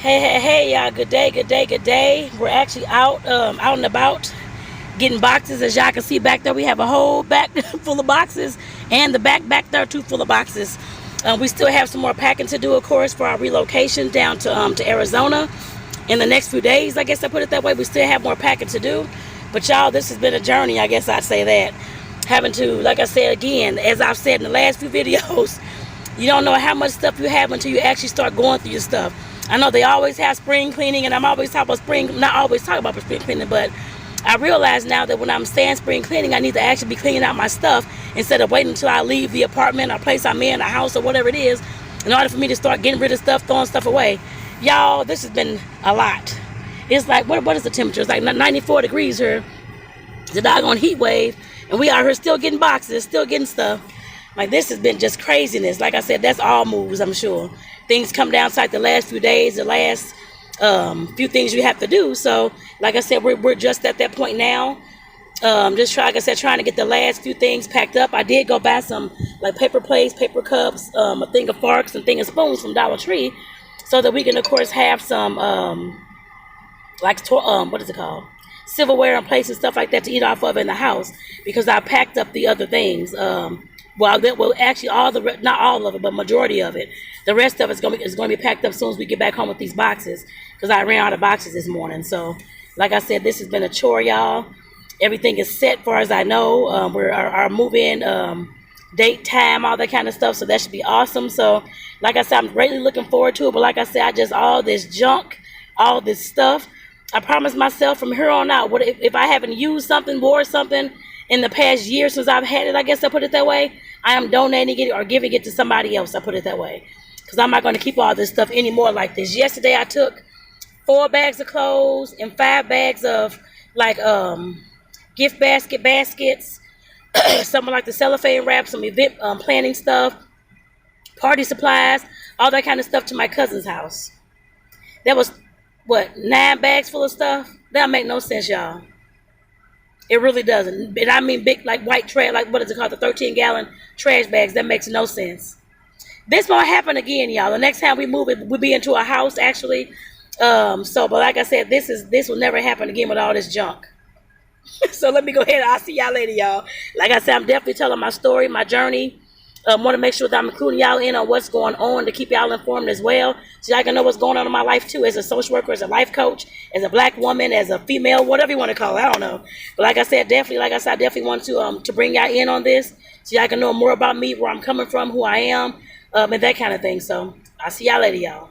Hey, y'all. Good day. We're actually out and about getting boxes. As y'all can see back there, we have a whole back full of boxes, and the back there too full of boxes. We still have some more packing to do, of course, for our relocation down to Arizona in the next few days. I guess I put it that way. We still have more packing to do, but y'all, this has been a journey. I guess I'd say that. Having to, like I said again, as I've said in the last few videos, you don't know how much stuff you have until you actually start going through your stuff. I know they always have spring cleaning, and I'm always talking about not always talking about spring cleaning, but I realize now that when I'm saying spring cleaning, I need to actually be cleaning out my stuff instead of waiting until I leave the apartment or place I'm in, a house or whatever it is, in order for me to start getting rid of stuff, throwing stuff away. Y'all, this has been a lot. It's like, what is the temperature? It's like 94 degrees here. It's a doggone heat wave, and we out here still getting boxes, still getting stuff. Like, this has been just craziness. Like I said, that's all moves, I'm sure. Things come down to like the last few days, the last few things you have to do. So, like I said, we're just at that point now. Just like I said, trying to get the last few things packed up. I did go buy some like paper plates, paper cups, a thing of forks, and thing of spoons from Dollar Tree, so that we can, of course, have some what is it called? Silverware and plates and stuff like that to eat off of in the house, because I packed up the other things. Actually, not all of it, but majority of it. The rest of it's going to be packed up as soon as we get back home with these boxes, because I ran out of boxes this morning. So, like I said, this has been a chore, y'all. Everything is set, far as I know. Our move-in date, time, all that kind of stuff. So that should be awesome. So, like I said, I'm greatly looking forward to it. But like I said, all this junk, all this stuff. I promised myself from here on out, what if I haven't used something, wore something in the past year since I've had it, I guess I put it that way, I am donating it or giving it to somebody else. I put it that way, because I'm not going to keep all this stuff anymore like this. Yesterday I took 4 bags of clothes and 5 bags of like gift baskets, something like the cellophane wrap, some event planning stuff, party supplies, all that kind of stuff to my cousin's house. That was 9 bags full of stuff. That don't make no sense, y'all. It really doesn't. And I mean big, like white trash, like what is it called, the 13-gallon trash bags. That makes no sense. This won't happen again, y'all. The next time we move, we'll be into a house, actually. But like I said, this will never happen again with all this junk. So let me go ahead. I'll see y'all later, y'all. Like I said, I'm definitely telling my story, my journey. Want to make sure that I'm including y'all in on what's going on, to keep y'all informed as well, so y'all can know what's going on in my life too, as a social worker, as a life coach, as a black woman, as a female, whatever you want to call it. I don't know. But like I said, I definitely want to bring y'all in on this, so y'all can know more about me, where I'm coming from, who I am, and that kind of thing. So I'll see y'all later, y'all.